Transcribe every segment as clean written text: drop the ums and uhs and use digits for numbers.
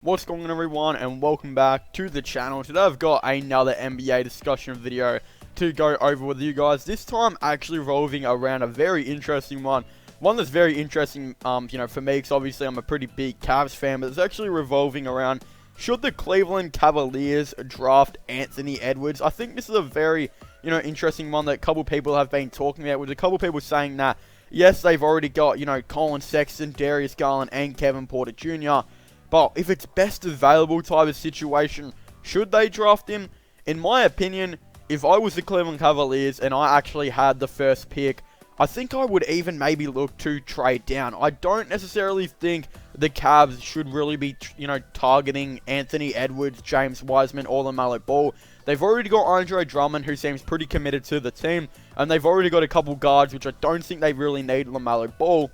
What's going on, everyone, and welcome back to the channel. Today I've got another NBA discussion video to go over with you guys. This time actually revolving around a very interesting one that's very interesting for me, because obviously I'm a pretty big Cavs fan, but it's actually revolving around, should the Cleveland Cavaliers draft Anthony Edwards? I think this is a very interesting one that a couple people have been talking about, with a couple people saying that yes, they've already got Colin Sexton, Darius Garland, and Kevin Porter Jr., but if it's best available type of situation, should they draft him? In my opinion, if I was the Cleveland Cavaliers and I actually had the first pick, I think I would even maybe look to trade down. I don't necessarily think the Cavs should really be, targeting Anthony Edwards, James Wiseman, or LaMelo Ball. They've already got Andre Drummond, who seems pretty committed to the team, and they've already got a couple guards, which I don't think they really need LaMelo Ball.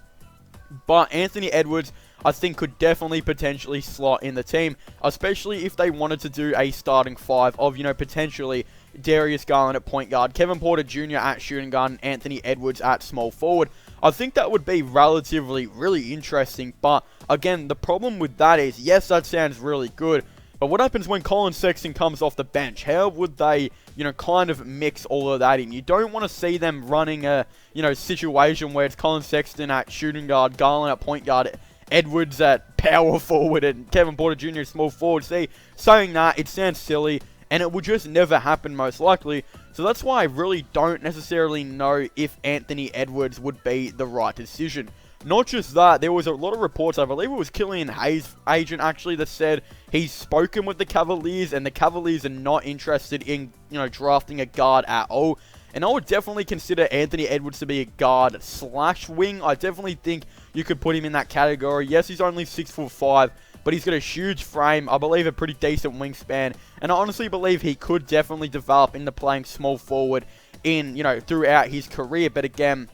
But Anthony Edwards, I think, could definitely potentially slot in the team, especially if they wanted to do a starting five of, potentially Darius Garland at point guard, Kevin Porter Jr. at shooting guard, and Anthony Edwards at small forward. I think that would be relatively really interesting, but again, the problem with that is, yes, that sounds really good, but what happens when Colin Sexton comes off the bench? How would they, kind of mix all of that in? You don't want to see them running a, situation where it's Colin Sexton at shooting guard, Garland at point guard, Edwards at power forward, and Kevin Porter Jr. at small forward. See, saying that, it sounds silly, and it would just never happen most likely. So that's why I really don't necessarily know if Anthony Edwards would be the right decision. Not just that, there was a lot of reports, I believe it was Killian Hayes' agent actually, that said he's spoken with the Cavaliers, and the Cavaliers are not interested in, drafting a guard at all. And I would definitely consider Anthony Edwards to be a guard / wing. I definitely think you could put him in that category. Yes, he's only 6'5", but he's got a huge frame, I believe a pretty decent wingspan, and I honestly believe he could definitely develop into playing small forward in, throughout his career. But again,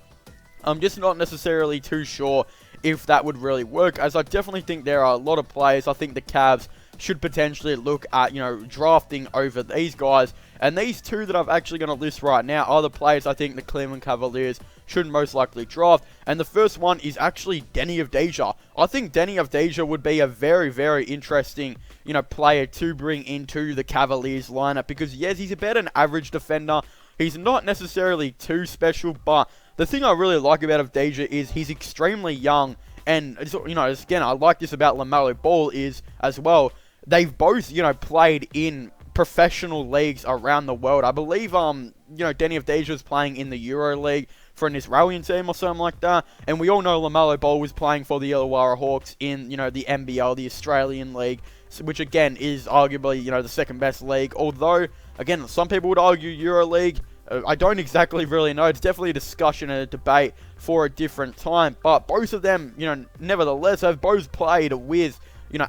I'm just not necessarily too sure if that would really work, as I definitely think there are a lot of players I think the Cavs should potentially look at, drafting over these guys. And these two that I'm actually going to list right now are the players I think the Cleveland Cavaliers should most likely draft. And the first one is actually Dani Of Deja. I think Dani Of Deja would be a very, very interesting, player to bring into the Cavaliers lineup, because yes, he's about an average defender. He's not necessarily too special, but the thing I really like about Of Deja is he's extremely young. And, again, I like this about LaMelo Ball is, as well, they've both, played in professional leagues around the world. I believe, Dani Of Deja was playing in the Euro League for an Israeli team or something like that. And we all know LaMelo Ball was playing for the Illawarra Hawks in, the NBL, the Australian League, which again is arguably, the second best league. Although, again, some people would argue Euro League. I don't exactly really know. It's definitely a discussion and a debate for a different time. But both of them, nevertheless, have both played with,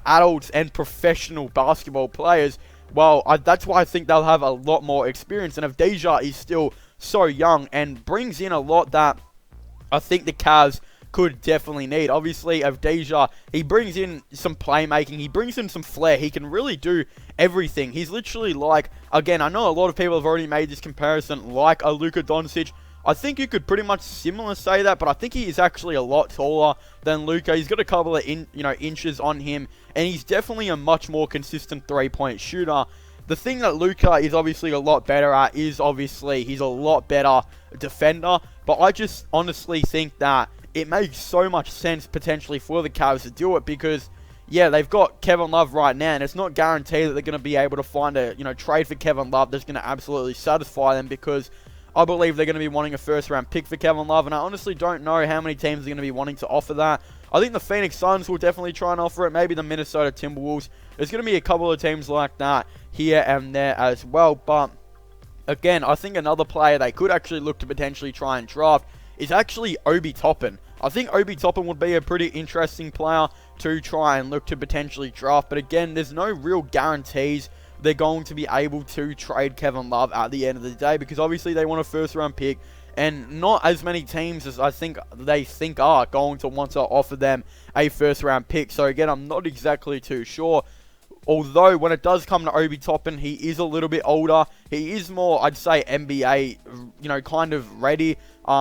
adults and professional basketball players. Well, that's why I think they'll have a lot more experience. And Of Deja is still so young and brings in a lot that I think the Cavs could definitely need. Obviously, Of Deja, he brings in some playmaking. He brings in some flair. He can really do everything. He's literally like, again, I know a lot of people have already made this comparison, like a Luka Doncic. I think you could pretty much similar say that, but I think he is actually a lot taller than Luka. He's got a couple of inches on him, and he's definitely a much more consistent three-point shooter. The thing that Luka is obviously a lot better at is obviously he's a lot better defender, but I just honestly think that it makes so much sense potentially for the Cavs to do it, because yeah, they've got Kevin Love right now, and it's not guaranteed that they're going to be able to find a trade for Kevin Love that's going to absolutely satisfy them, because I believe they're going to be wanting a first-round pick for Kevin Love, and I honestly don't know how many teams are going to be wanting to offer that. I think the Phoenix Suns will definitely try and offer it, maybe the Minnesota Timberwolves. There's going to be a couple of teams like that here and there as well, but again, I think another player they could actually look to potentially try and draft is actually Obi Toppin. I think Obi Toppin would be a pretty interesting player to try and look to potentially draft, but again, there's no real guarantees they're going to be able to trade Kevin Love at the end of the day, because obviously they want a first-round pick, and not as many teams as I think they think are going to want to offer them a first-round pick. So again, I'm not exactly too sure. Although, when it does come to Obi Toppin, he is a little bit older. He is more, I'd say, NBA, kind of ready.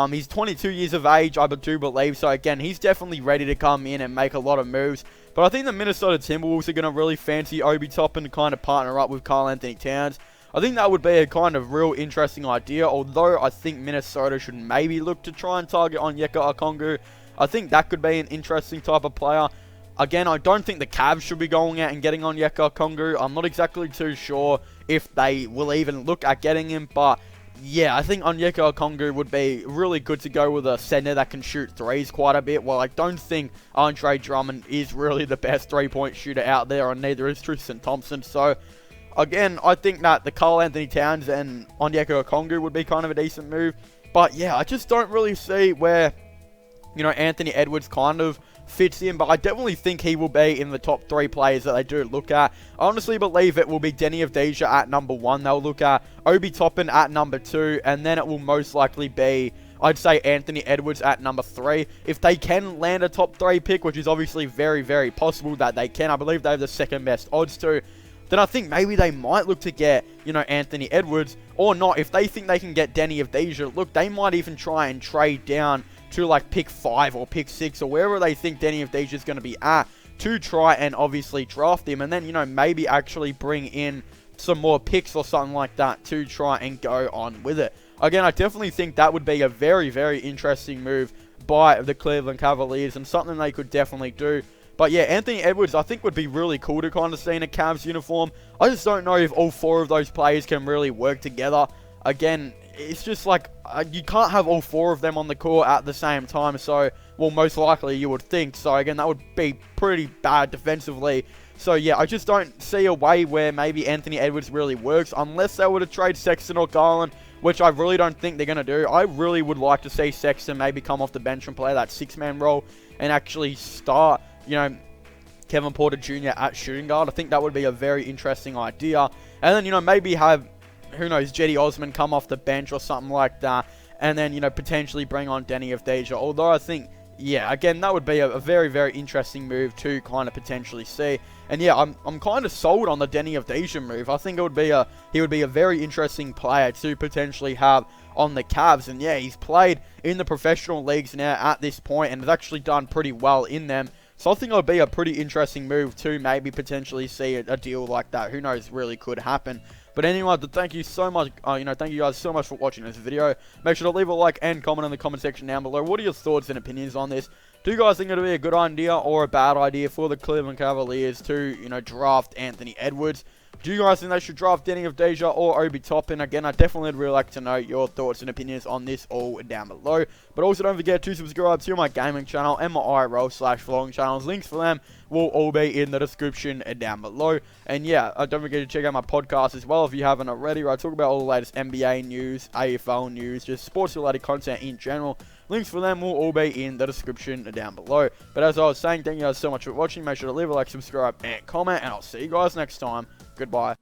He's 22 years of age, I do believe. So, again, he's definitely ready to come in and make a lot of moves. But I think the Minnesota Timberwolves are going to really fancy Obi Toppin to kind of partner up with Karl-Anthony Towns. I think that would be a kind of real interesting idea, although I think Minnesota should maybe look to try and target Onyeka Okongwu. I think that could be an interesting type of player. Again, I don't think the Cavs should be going out and getting Onyeka Okongwu. I'm not exactly too sure if they will even look at getting him, but yeah, I think Onyeka Okongwu would be really good to go with a center that can shoot threes quite a bit. Well, I don't think Andre Drummond is really the best three-point shooter out there, and neither is Tristan Thompson. So, again, I think that the Karl-Anthony Towns and Onyeka Okongwu would be kind of a decent move. But yeah, I just don't really see where, you know, Anthony Edwards kind of fits in, but I definitely think he will be in the top 3 players that they do look at. I honestly believe it will be Dani Of Deja at number 1. They'll look at Obi Toppin at number 2, and then it will most likely be, I'd say, Anthony Edwards at number 3. If they can land a top 3 pick, which is obviously very, very possible that they can, I believe they have the second best odds to, then I think maybe they might look to get, you know, Anthony Edwards, or not. If they think they can get Dani Of Deja, look, they might even try and trade down to like pick 5 or pick 6 or wherever they think Dani Of Deja is going to be at to try and obviously draft him, and then, you know, maybe actually bring in some more picks or something like that to try and go on with it. Again, I definitely think that would be a very, very interesting move by the Cleveland Cavaliers and something they could definitely do. But yeah, Anthony Edwards I think would be really cool to kind of see in a Cavs uniform. I just don't know if all 4 of those players can really work together. Again, it's just like, you can't have all 4 of them on the court at the same time, so, well, most likely you would think. So, again, that would be pretty bad defensively. So, yeah, I just don't see a way where maybe Anthony Edwards really works, unless they were to trade Sexton or Garland, which I really don't think they're going to do. I really would like to see Sexton maybe come off the bench and play that 6-man role and actually start, you know, Kevin Porter Jr. at shooting guard. I think that would be a very interesting idea. And then, you know, maybe have, who knows, Jetty Osman come off the bench or something like that, and then, you know, potentially bring on Dani Of Deja. Although I think, yeah, again, that would be a very, very interesting move to kind of potentially see. And yeah, I'm kind of sold on the Dani Of Deja move. I think it would be he would be a very interesting player to potentially have on the Cavs. And yeah, he's played in the professional leagues now at this point and has actually done pretty well in them. So I think it would be a pretty interesting move to maybe potentially see a deal like that. Who knows, really could happen. But anyway, thank you so much, thank you guys so much for watching this video. Make sure to leave a like and comment in the comment section down below. What are your thoughts and opinions on this? Do you guys think it would be a good idea or a bad idea for the Cleveland Cavaliers to, you know, draft Anthony Edwards? Do you guys think they should draft Dani Of Deja or Obi Toppin? Again, I definitely would really like to know your thoughts and opinions on this all down below. But also don't forget to subscribe to my gaming channel and my IRL/vlogging channels. Links for them will all be in the description down below. And yeah, don't forget to check out my podcast as well if you haven't already, where I talk about all the latest NBA news, AFL news, just sports related content in general. Links for them will all be in the description down below. But as I was saying, thank you guys so much for watching. Make sure to leave a like, subscribe, and comment, and I'll see you guys next time. Goodbye.